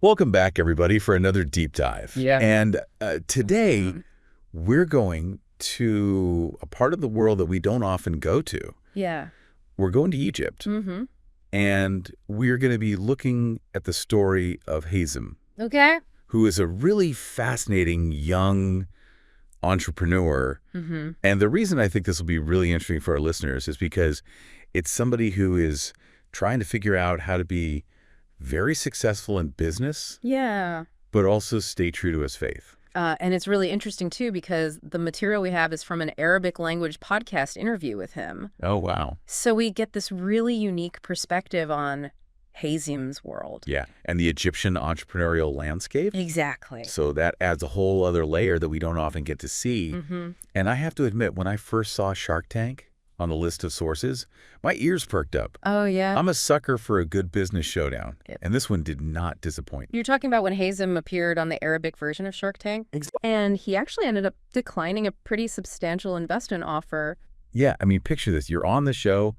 Welcome back, everybody, for another deep dive. Yeah. And today, we're going to a part of the world that we don't often go to. Yeah. We're going to Egypt. Mm-hmm. And we're going to be looking at the story of Hazem, Okay. who is a really fascinating young entrepreneur. Mm-hmm. And the reason I think this will be really interesting for our listeners is because it's somebody who is trying to figure out how to be very successful in business, Yeah. but also stay true to his faith. And it's really interesting, too, because the material we have is from an Arabic language podcast interview with him. Oh, wow. So we get this really unique perspective on Hazem's world. Yeah. And the Egyptian entrepreneurial landscape. Exactly. So that adds a whole other layer that we don't often get to see. Mm-hmm. And I have to admit, when I first saw Shark Tank on the list of sources, my ears perked up. Oh, yeah. I'm a sucker for a good business showdown. Yep. And this one did not disappoint. You're talking about when Hazem appeared on the Arabic version of Shark Tank? Exactly. And he actually ended up declining a pretty substantial investment offer. Yeah. I mean, picture this. You're on the show.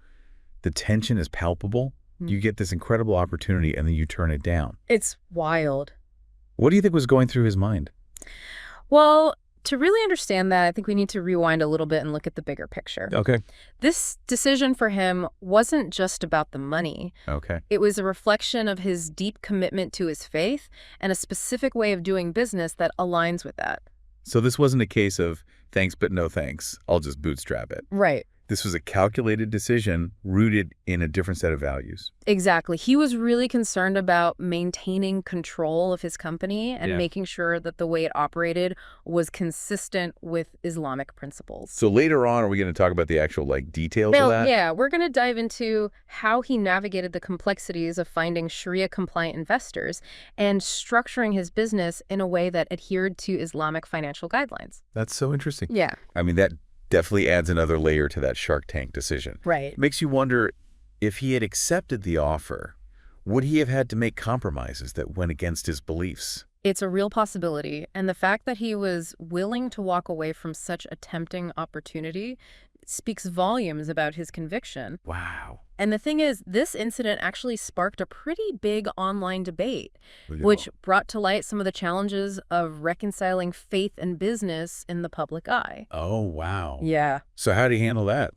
The tension is palpable. You get this incredible opportunity, and then you turn it down. It's wild. What do you think was going through his mind? Well, to really understand that, I think we need to rewind a little bit and look at the bigger picture. Okay. This decision for him wasn't just about the money. Okay. It was a reflection of his deep commitment to his faith and a specific way of doing business that aligns with that. So this wasn't a case of thanks but no thanks. I'll just bootstrap it. Right. This was a calculated decision rooted in a different set of values. Exactly. He was really concerned about maintaining control of his company and making sure that the way it operated was consistent with Islamic principles. So later on, are we going to talk about the actual details of that? Yeah, we're going to dive into how he navigated the complexities of finding Sharia-compliant investors and structuring his business in a way that adhered to Islamic financial guidelines. That's so interesting. Yeah. I mean, that definitely adds another layer to that Shark Tank decision. Right. It makes you wonder, if he had accepted the offer, would he have had to make compromises that went against his beliefs? It's a real possibility, and the fact that he was willing to walk away from such a tempting opportunity speaks volumes about his conviction. Wow. And the thing is, this incident actually sparked a pretty big online debate, which brought to light some of the challenges of reconciling faith and business in the public eye. Oh, wow. Yeah. So how did he handle that?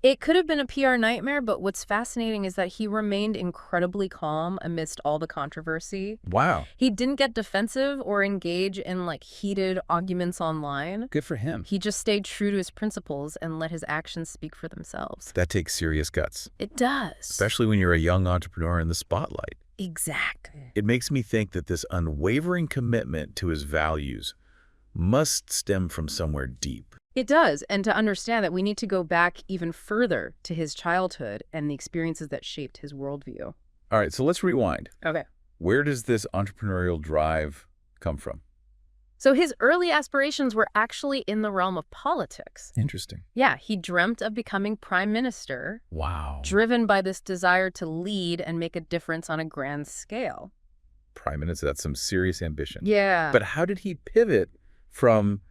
It could have been a PR nightmare, but what's fascinating is that he remained incredibly calm amidst all the controversy. Wow. He didn't get defensive or engage in heated arguments online. Good for him. He just stayed true to his principles and let his actions speak for themselves. That takes serious guts. It does. Especially when you're a young entrepreneur in the spotlight. Exactly. It makes me think that this unwavering commitment to his values must stem from somewhere deep. It does. And to understand that, we need to go back even further to his childhood and the experiences that shaped his worldview. All right, so let's rewind. Okay. Where does this entrepreneurial drive come from? So his early aspirations were actually in the realm of politics. Interesting. Yeah, he dreamt of becoming prime minister. Wow. Driven by this desire to lead and make a difference on a grand scale. Prime minister, that's some serious ambition. Yeah. But how did he pivot from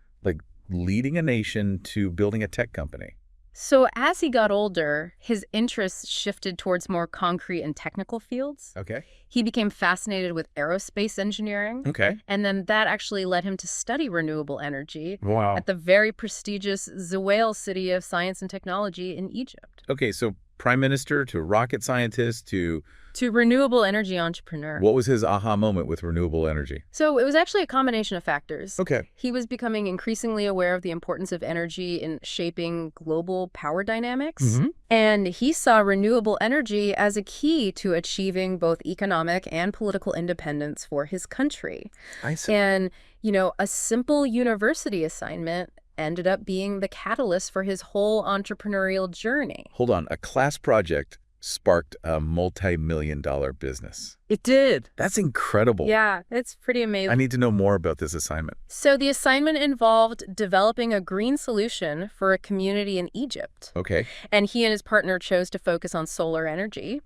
leading a nation to building a tech company? So as he got older, his interests shifted towards more concrete and technical fields. Okay. He became fascinated with aerospace engineering. Okay. And then that actually led him to study renewable energy Wow. at the very prestigious Zawel City of Science and Technology in Egypt. Okay, so prime minister to rocket scientist to renewable energy entrepreneur. what was his aha moment with renewable energy? So it was actually a combination of factors. Okay. He was becoming increasingly aware of the importance of energy in shaping global power dynamics. Mm-hmm. And he saw renewable energy as a key to achieving both economic and political independence for his country. I see. And, a simple university assignment ended up being the catalyst for his whole entrepreneurial journey. Hold on, a class project sparked a multi-million-dollar business. It did. That's incredible. Yeah, it's pretty amazing. I need to know more about this assignment. So the assignment involved developing a green solution for a community in Egypt. Okay. And he and his partner chose to focus on solar energy,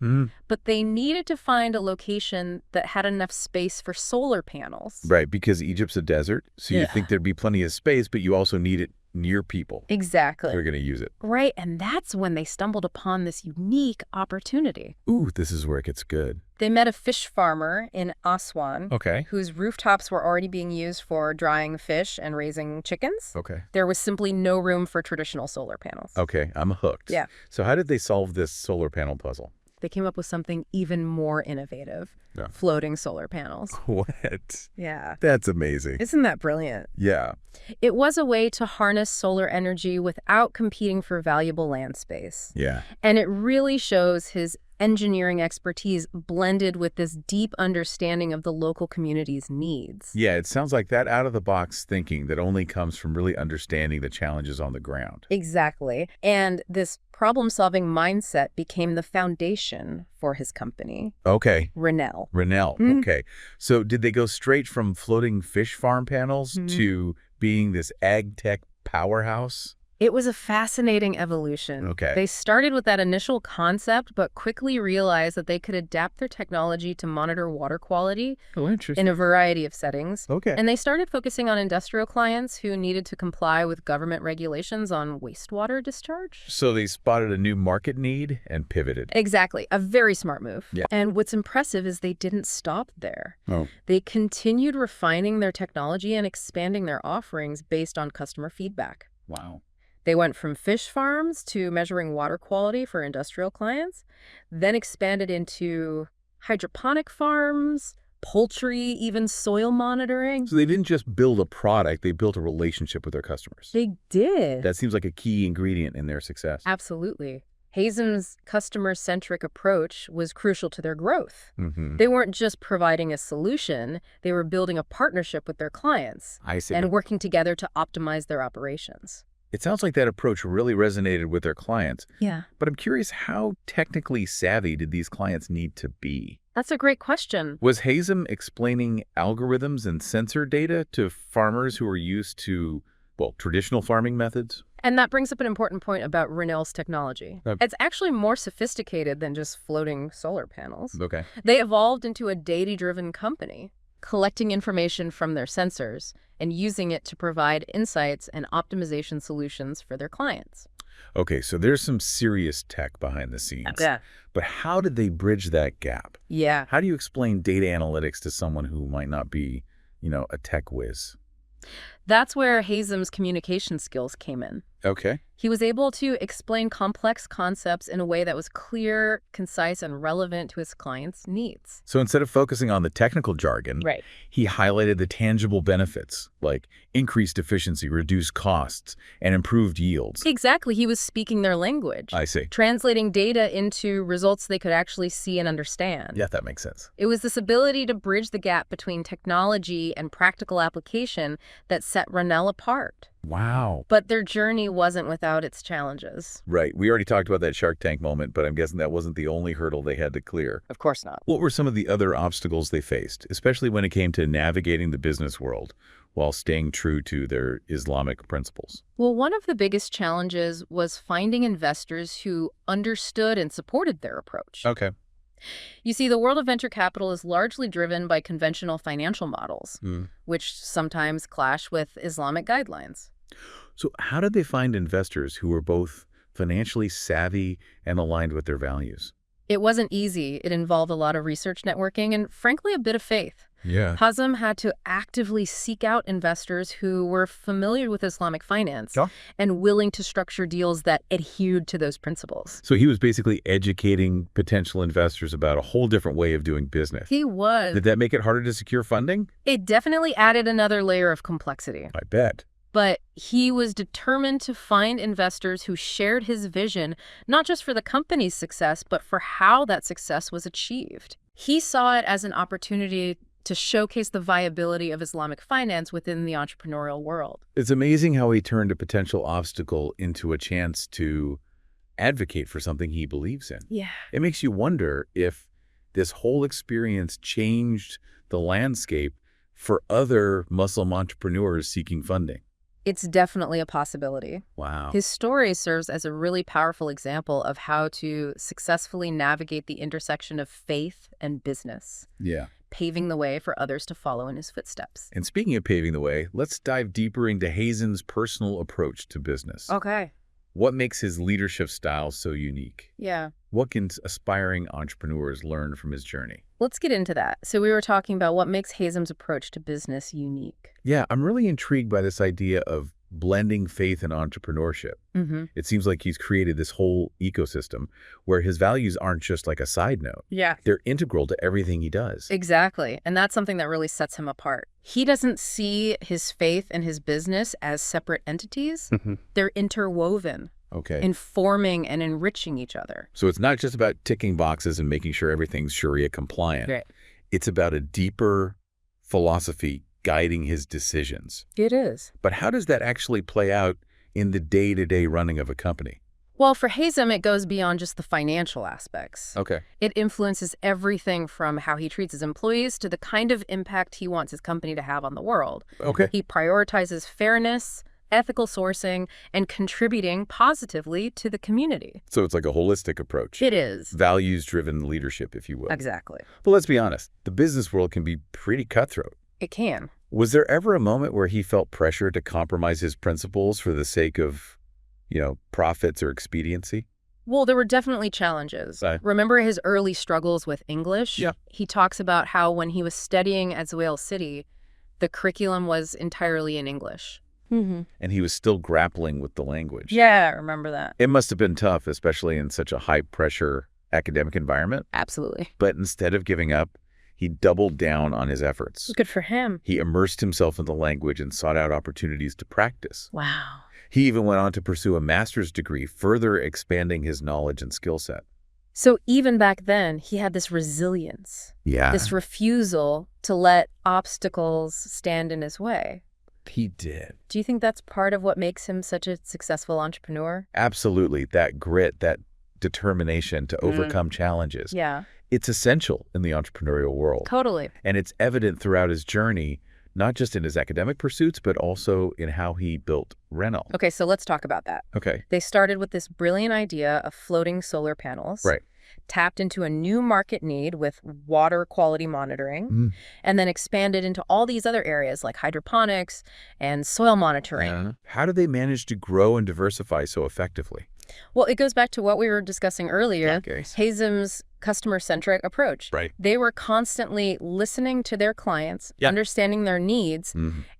but they needed to find a location that had enough space for solar panels. Right, because Egypt's a desert, so you think there'd be plenty of space, but you also need near people Exactly. who are going to use it. Right, and that's when they stumbled upon this unique opportunity. Ooh, this is where it gets good. They met a fish farmer in Aswan Okay. whose rooftops were already being used for drying fish and raising chickens. Okay. There was simply no room for traditional solar panels. Okay, I'm hooked. Yeah. So how did they solve this solar panel puzzle? They came up with something even more innovative. Yeah. Floating solar panels. What? Yeah. That's amazing. Isn't that brilliant? Yeah. It was a way to harness solar energy without competing for valuable land space. Yeah. And it really shows his engineering expertise blended with this deep understanding of the local community's needs. Yeah, it sounds like that out-of-the-box thinking that only comes from really understanding the challenges on the ground. Exactly. And this problem-solving mindset became the foundation for his company, Okay. Renel. Renel. Mhm. Okay. So did they go straight from floating fish farm panels to being this ag tech powerhouse? It was a fascinating evolution. Okay. They started with that initial concept, but quickly realized that they could adapt their technology to monitor water quality Oh, interesting. in a variety of settings. Okay. And they started focusing on industrial clients who needed to comply with government regulations on wastewater discharge. So they spotted a new market need and pivoted. Exactly. A very smart move. Yeah. And what's impressive is they didn't stop there. Oh. They continued refining their technology and expanding their offerings based on customer feedback. Wow. They went from fish farms to measuring water quality for industrial clients, then expanded into hydroponic farms, poultry, even soil monitoring. So they didn't just build a product, they built a relationship with their customers. They did. That seems like a key ingredient in their success. Absolutely. Hazem's customer-centric approach was crucial to their growth. Mm-hmm. They weren't just providing a solution, they were building a partnership with their clients I see. and working together to optimize their operations. It sounds like that approach really resonated with their clients. Yeah. But I'm curious, how technically savvy did these clients need to be? That's a great question. Was Hazem explaining algorithms and sensor data to farmers who are used to, well, traditional farming methods? And that brings up an important point about Renel's technology. It's actually more sophisticated than just floating solar panels. Okay. They evolved into a data-driven company, collecting information from their sensors and using it to provide insights and optimization solutions for their clients. Okay, so there's some serious tech behind the scenes. Yeah. But how did they bridge that gap? Yeah. How do you explain data analytics to someone who might not be, a tech whiz? That's where Hazem's communication skills came in. Okay. He was able to explain complex concepts in a way that was clear, concise, and relevant to his clients' needs. So instead of focusing on the technical jargon, Right. he highlighted the tangible benefits, like increased efficiency, reduced costs, and improved yields. Exactly. He was speaking their language, I see. translating data into results they could actually see and understand. Yeah, that makes sense. It was this ability to bridge the gap between technology and practical application that set Renel apart. Wow. But their journey wasn't without its challenges. Right. We already talked about that Shark Tank moment, but I'm guessing that wasn't the only hurdle they had to clear. Of course not. What were some of the other obstacles they faced, especially when it came to navigating the business world while staying true to their Islamic principles? Well, one of the biggest challenges was finding investors who understood and supported their approach. Okay. You see, the world of venture capital is largely driven by conventional financial models, which sometimes clash with Islamic guidelines. So how did they find investors who were both financially savvy and aligned with their values? It wasn't easy. It involved a lot of research networking and, frankly, a bit of faith. Yeah. Hazem had to actively seek out investors who were familiar with Islamic finance and willing to structure deals that adhered to those principles. So he was basically educating potential investors about a whole different way of doing business. He was. Did that make it harder to secure funding? It definitely added another layer of complexity. I bet. But he was determined to find investors who shared his vision, not just for the company's success, but for how that success was achieved. He saw it as an opportunity to showcase the viability of Islamic finance within the entrepreneurial world. It's amazing how he turned a potential obstacle into a chance to advocate for something he believes in. Yeah. It makes you wonder if this whole experience changed the landscape for other Muslim entrepreneurs seeking funding. It's definitely a possibility. Wow. His story serves as a really powerful example of how to successfully navigate the intersection of faith and business, Yeah. paving the way for others to follow in his footsteps. And speaking of paving the way, let's dive deeper into Hazem's personal approach to business. Okay. What makes his leadership style so unique? Yeah. What can aspiring entrepreneurs learn from his journey? Let's get into that. So we were talking about what makes Hazem's approach to business unique. Yeah, I'm really intrigued by this idea of blending faith and entrepreneurship. It seems like he's created this whole ecosystem where his values aren't just like a side note. Yeah. They're integral to everything he does. Exactly. And that's something that really sets him apart. He doesn't see his faith and his business as separate entities. They're interwoven, Okay. informing and enriching each other. So it's not just about ticking boxes and making sure everything's Sharia compliant. Right. It's about a deeper philosophy guiding his decisions. It is. But how does that actually play out in the day-to-day running of a company? Well, for Hazem, it goes beyond just the financial aspects. Okay. It influences everything from how he treats his employees to the kind of impact he wants his company to have on the world. Okay. He prioritizes fairness, ethical sourcing, and contributing positively to the community. So it's like a holistic approach. It is. Values-driven leadership, if you will. Exactly. But let's be honest, the business world can be pretty cutthroat. It can. Was there ever a moment where he felt pressure to compromise his principles for the sake of, profits or expediency? Well, there were definitely challenges. Right. Remember his early struggles with English? Yeah. He talks about how when he was studying at Wales City, the curriculum was entirely in English. And he was still grappling with the language. Yeah, I remember that. It must have been tough, especially in such a high-pressure academic environment. Absolutely. But instead of giving up, he doubled down on his efforts. Good for him. He immersed himself in the language and sought out opportunities to practice. Wow. He even went on to pursue a master's degree, further expanding his knowledge and skill set. So even back then, he had this resilience, Yeah, this refusal to let obstacles stand in his way. he did. Do you think that's part of what makes him such a successful entrepreneur? Absolutely. That grit, that determination to overcome challenges. Yeah, It's essential in the entrepreneurial world. totally. And it's evident throughout his journey, not just in his academic pursuits, but also in how he built Renault. Okay, so let's talk about that. Okay. They started with this brilliant idea of floating solar panels. Right. Tapped into a new market need with water quality monitoring, and then expanded into all these other areas like hydroponics and soil monitoring. How do they manage to grow and diversify so effectively? Well, it goes back to what we were discussing earlier, Okay. Hazem's customer-centric approach. Right. They were constantly listening to their clients, Yeah. understanding their needs,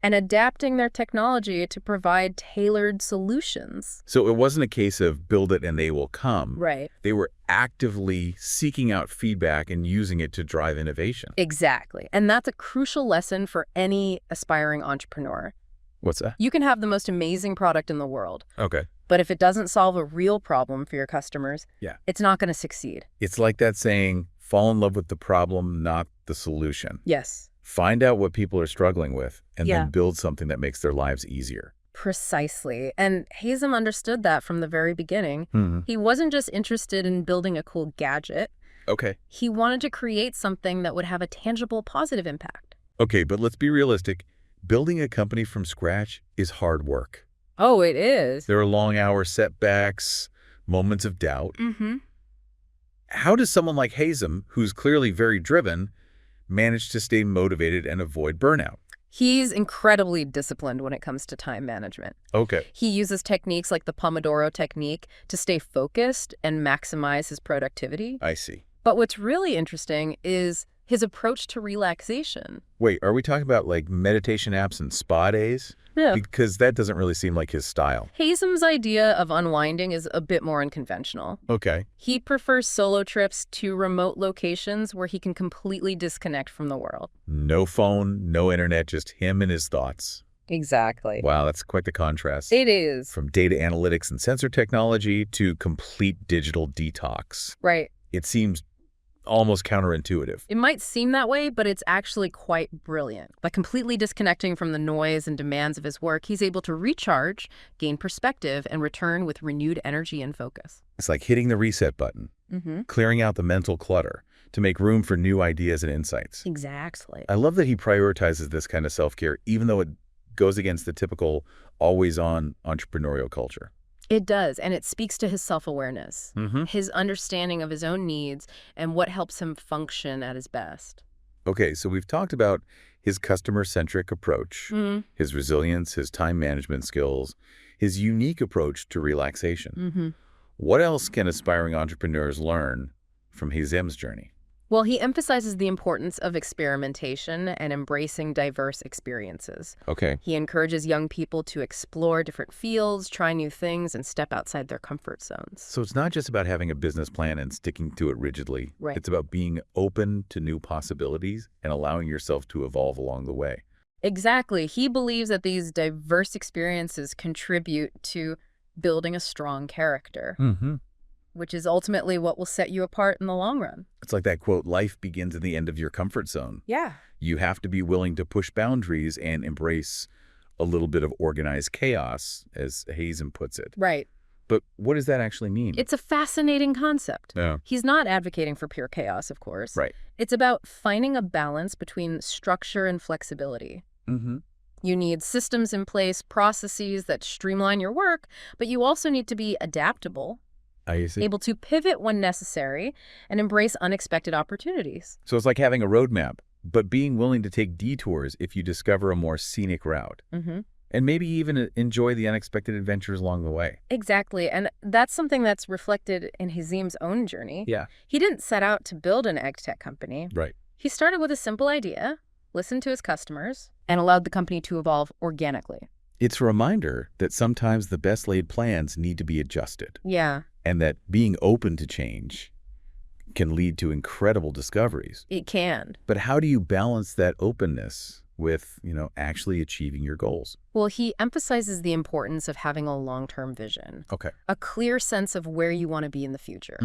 and adapting their technology to provide tailored solutions. So it wasn't a case of build it and they will come. Right. They were actively seeking out feedback and using it to drive innovation. Exactly. And that's a crucial lesson for any aspiring entrepreneur. What's that? You can have the most amazing product in the world, Okay. but if it doesn't solve a real problem for your customers, Yeah. it's not going to succeed. It's like that saying, fall in love with the problem, not the solution. Yes. Find out what people are struggling with and Yeah. then build something that makes their lives easier. Precisely. And Hazem understood that from the very beginning. He wasn't just interested in building a cool gadget. Okay. He wanted to create something that would have a tangible, positive impact. Okay, but let's be realistic. Building a company from scratch is hard work. Oh, it is. There are long hour setbacks, moments of doubt. How does someone like Hazem, who's clearly very driven, manage to stay motivated and avoid burnout? He's incredibly disciplined when it comes to time management. Okay. He uses techniques like the Pomodoro technique to stay focused and maximize his productivity. I see. But what's really interesting is his approach to relaxation. Wait, are we talking about like meditation apps and spa days? Yeah. Because that doesn't really seem like his style. Hazem's idea of unwinding is a bit more unconventional. Okay. He prefers solo trips to remote locations where he can completely disconnect from the world. No phone, no internet, just him and his thoughts. Exactly. Wow, that's quite the contrast. It is. From data analytics and sensor technology to complete digital detox. Right. It seems almost counterintuitive. It might seem that way, but it's actually quite brilliant. By completely disconnecting from the noise and demands of his work, he's able to recharge, gain perspective, and return with renewed energy and focus. It's like hitting the reset button, clearing out the mental clutter to make room for new ideas and insights. Exactly. I love that he prioritizes this kind of self-care, even though it goes against the typical always-on entrepreneurial culture. It does, and it speaks to his self-awareness, Mm-hmm. his understanding of his own needs, and what helps him function at his best. Okay, so we've talked about his customer-centric approach, his resilience, his time management skills, his unique approach to relaxation. What else can aspiring entrepreneurs learn from Hazem's journey? Well, he emphasizes the importance of experimentation and embracing diverse experiences. Okay. He encourages young people to explore different fields, try new things, and step outside their comfort zones. So it's not just about having a business plan and sticking to it rigidly. Right. It's about being open to new possibilities and allowing yourself to evolve along the way. Exactly. He believes that these diverse experiences contribute to building a strong character, which is ultimately what will set you apart in the long run. It's like that quote, life begins at the end of your comfort zone. Yeah. You have to be willing to push boundaries and embrace a little bit of organized chaos, as Hazem puts it. Right. But what does that actually mean? It's a fascinating concept. Yeah. He's not advocating for pure chaos, of course. Right. It's about finding a balance between structure and flexibility. You need systems in place, processes that streamline your work, but you also need to be adaptable, I see. able to pivot when necessary, and embrace unexpected opportunities. So it's like having a roadmap, but being willing to take detours if you discover a more scenic route. And maybe even enjoy the unexpected adventures along the way. Exactly, and that's something that's reflected in Hazem's own journey. Yeah. He didn't set out to build an ag tech company. Right. He started with a simple idea, listened to his customers, and allowed the company to evolve organically. It's a reminder that sometimes the best laid plans need to be adjusted, Yeah, and that being open to change can lead to incredible discoveries. it can. But how do you balance that openness with, actually achieving your goals? Well, he emphasizes the importance of having a long-term vision, Okay. a clear sense of where you want to be in the future.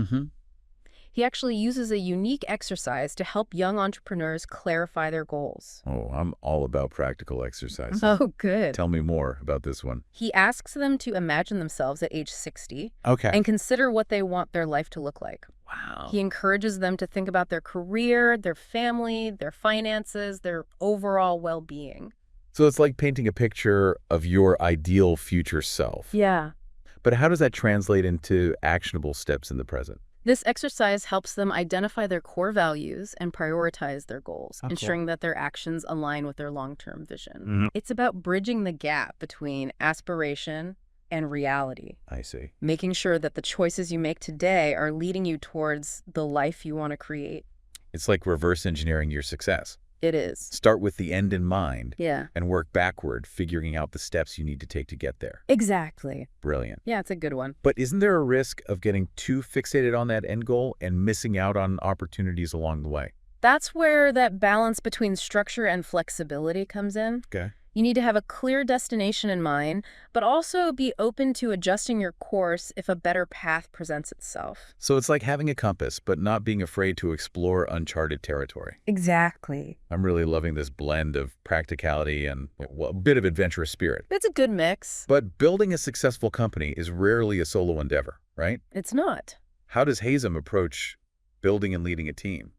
He actually uses a unique exercise to help young entrepreneurs clarify their goals. Oh, I'm all about practical exercise. Oh, good. Tell me more about this one. He asks them to imagine themselves at age 60 Okay. and consider what they want their life to look like. Wow. He encourages them to think about their career, their family, their finances, their overall well-being. So it's like painting a picture of your ideal future self. Yeah. But how does that translate into actionable steps in the present? This exercise helps them identify their core values and prioritize their goals, Oh, cool. ensuring that their actions align with their long-term vision. It's about bridging the gap between aspiration and reality, I see. making sure that the choices you make today are leading you towards the life you want to create. It's like reverse engineering your success. It is. Start with the end in mind Yeah. and work backward, figuring out the steps you need to take to get there. Exactly. Brilliant. Yeah, it's a good one. But isn't there a risk of getting too fixated on that end goal and missing out on opportunities along the way? That's where that balance between structure and flexibility comes in. Okay. You need to have a clear destination in mind, but also be open to adjusting your course if a better path presents itself. So it's like having a compass, but not being afraid to explore uncharted territory. Exactly. I'm really loving this blend of practicality and a bit of adventurous spirit. It's a good mix. But building a successful company is rarely a solo endeavor, right? It's not. How does Hazem approach building and leading a team?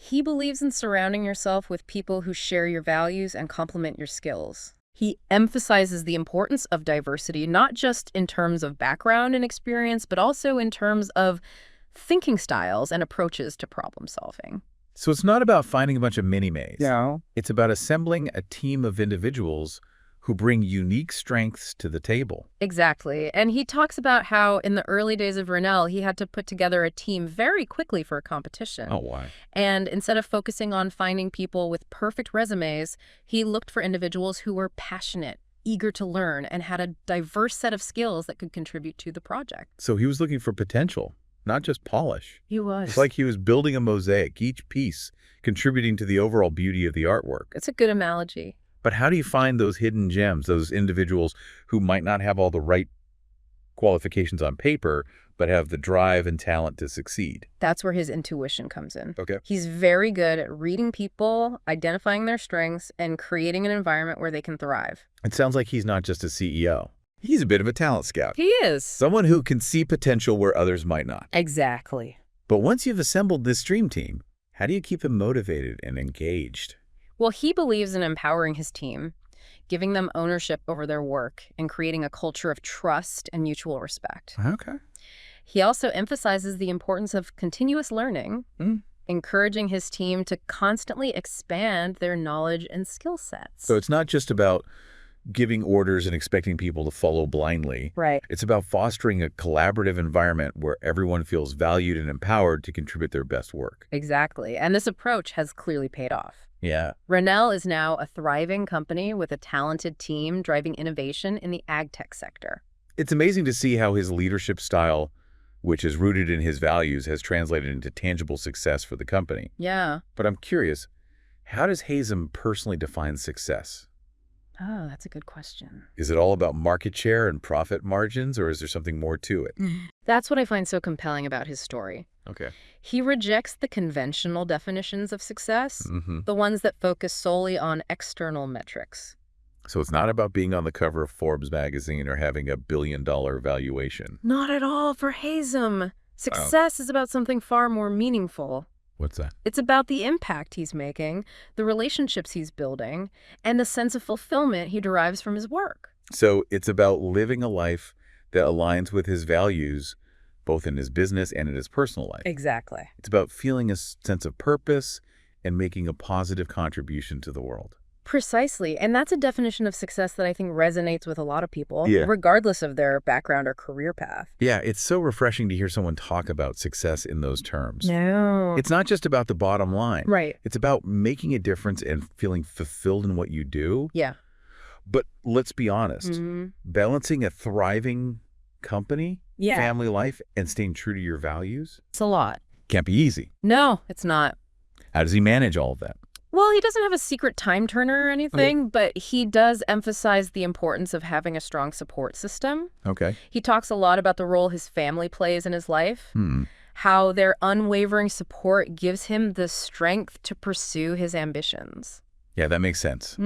He believes in surrounding yourself with people who share your values and complement your skills. He emphasizes the importance of diversity, not just in terms of background and experience, but also in terms of thinking styles and approaches to problem solving. So it's not about finding a bunch of mini-mes. No. It's about assembling a team of individuals who bring unique strengths to the table. Exactly. And he talks about how in the early days of Renell, he had to put together a team very quickly for a competition. Oh, why? And instead of focusing on finding people with perfect resumes, he looked for individuals who were passionate, eager to learn, and had a diverse set of skills that could contribute to the project. So he was looking for potential, not just polish. He was. It's like he was building a mosaic, each piece contributing to the overall beauty of the artwork. It's a good analogy. But how do you find those hidden gems, those individuals who might not have all the right qualifications on paper, but have the drive and talent to succeed? That's where his intuition comes in. Okay. He's very good at reading people, identifying their strengths, and creating an environment where they can thrive. It sounds like he's not just a CEO. He's a bit of a talent scout. He is. Someone who can see potential where others might not. Exactly. But once you've assembled this dream team, how do you keep them motivated and engaged? Well, he believes in empowering his team. giving them ownership over their work and creating a culture of trust and mutual respect. Okay. He also emphasizes the importance of continuous learning, encouraging his team to constantly expand their knowledge and skill sets. So it's not just about giving orders and expecting people to follow blindly. Right. It's about fostering a collaborative environment where everyone feels valued and empowered to contribute their best work. Exactly. And this approach has clearly paid off. Yeah. Rennell is now a thriving company with a talented team driving innovation in the ag tech sector. It's amazing to see how his leadership style, which is rooted in his values, has translated into tangible success for the company. Yeah. But I'm curious, how does Hazem personally define success? Oh, that's a good question. Is it all about market share and profit margins, or is there something more to it? That's what I find so compelling about his story. Okay. He rejects the conventional definitions of success, the ones that focus solely on external metrics. So it's not about being on the cover of Forbes magazine or having $1 billion valuation. Not at all for Hazem. Success is about something far more meaningful. What's that? It's about the impact he's making, the relationships he's building, and the sense of fulfillment he derives from his work. So it's about living a life that aligns with his values, both in his business and in his personal life. Exactly. It's about feeling a sense of purpose and making a positive contribution to the world. Precisely. And that's a definition of success that I think resonates with a lot of people, Yeah. regardless of their background or career path. Yeah, it's so refreshing to hear someone talk about success in those terms. No. It's not just about the bottom line. Right. It's about making a difference and feeling fulfilled in what you do. Yeah. But let's be honest, balancing a thriving company, family life, and staying true to your values It's a lot. can't be easy. No, it's not. How does he manage all of that? Well, he doesn't have a secret time turner or anything, but he does emphasize the importance of having a strong support system. Okay. He talks a lot about the role his family plays in his life, how their unwavering support gives him the strength to pursue his ambitions. Yeah, that makes sense.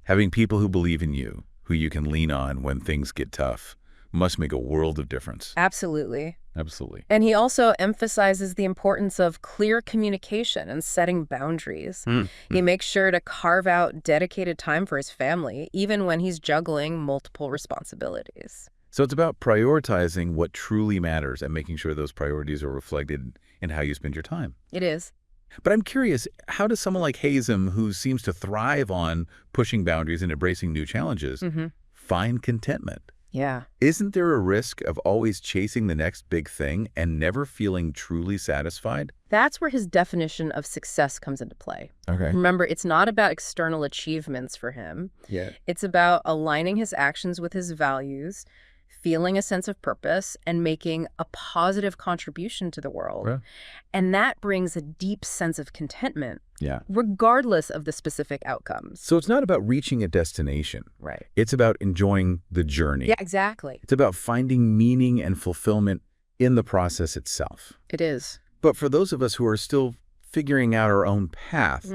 Having people who believe in you, who you can lean on when things get tough, must make a world of difference. Absolutely. Absolutely. And he also emphasizes the importance of clear communication and setting boundaries. He makes sure to carve out dedicated time for his family, even when he's juggling multiple responsibilities. So it's about prioritizing what truly matters and making sure those priorities are reflected in how you spend your time. It is. But I'm curious, how does someone like Hazem, who seems to thrive on pushing boundaries and embracing new challenges, find contentment? Yeah. Isn't there a risk of always chasing the next big thing and never feeling truly satisfied? That's where his definition of success comes into play. Okay. Remember, it's not about external achievements for him. Yeah. It's about aligning his actions with his values, feeling a sense of purpose, and making a positive contribution to the world. Yeah. And that brings a deep sense of contentment, Yeah. regardless of the specific outcomes. So it's not about reaching a destination. Right. It's about enjoying the journey. Yeah, exactly. It's about finding meaning and fulfillment in the process itself. It is. But for those of us who are still figuring out our own path,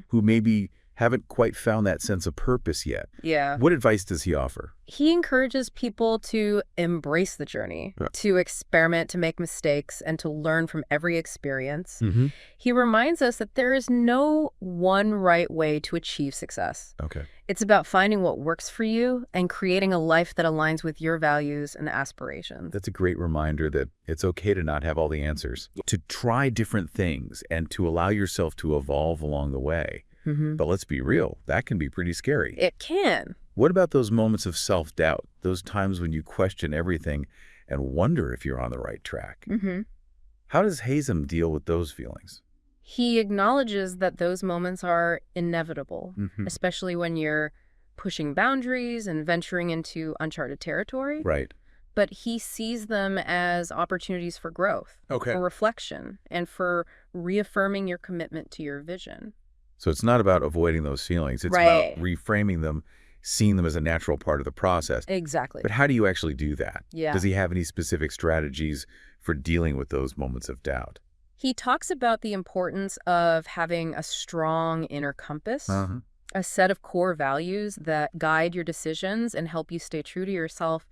who maybe haven't quite found that sense of purpose yet, Yeah. what advice does he offer? He encourages people to embrace the journey, to experiment, to make mistakes, and to learn from every experience. He reminds us that there is no one right way to achieve success. Okay. It's about finding what works for you and creating a life that aligns with your values and aspirations. That's a great reminder that it's okay to not have all the answers, to try different things and to allow yourself to evolve along the way. But let's be real, that can be pretty scary. It can. What about those moments of self-doubt, those times when you question everything and wonder if you're on the right track? How does Hazem deal with those feelings? He acknowledges that those moments are inevitable, especially when you're pushing boundaries and venturing into uncharted territory. Right. But he sees them as opportunities for growth, for reflection, and for reaffirming your commitment to your vision. So it's not about avoiding those feelings. It's about reframing them, seeing them as a natural part of the process. Exactly. But how do you actually do that? Yeah. Does he have any specific strategies for dealing with those moments of doubt? He talks about the importance of having a strong inner compass, a set of core values that guide your decisions and help you stay true to yourself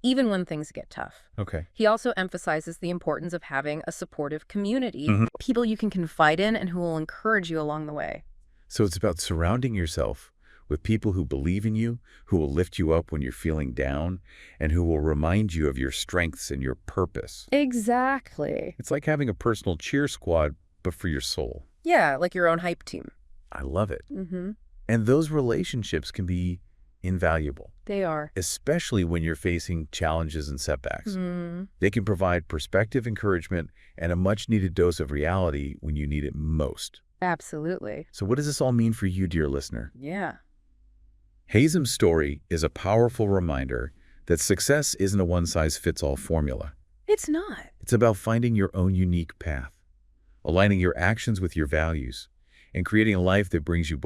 even when things get tough. Okay. He also emphasizes the importance of having a supportive community, people you can confide in and who will encourage you along the way. So it's about surrounding yourself with people who believe in you, who will lift you up when you're feeling down, and who will remind you of your strengths and your purpose. Exactly. It's like having a personal cheer squad, but for your soul. Yeah, like your own hype team. I love it. Mm-hmm. And those relationships can be invaluable. They are. Especially when you're facing challenges and setbacks. Mm-hmm. They can provide perspective, encouragement, and a much-needed dose of reality when you need it most. Absolutely. So what does this all mean for you, dear listener? Yeah. Hazem's story is a powerful reminder that success isn't a one-size-fits-all formula. It's not. It's about finding your own unique path, aligning your actions with your values, and creating a life that brings you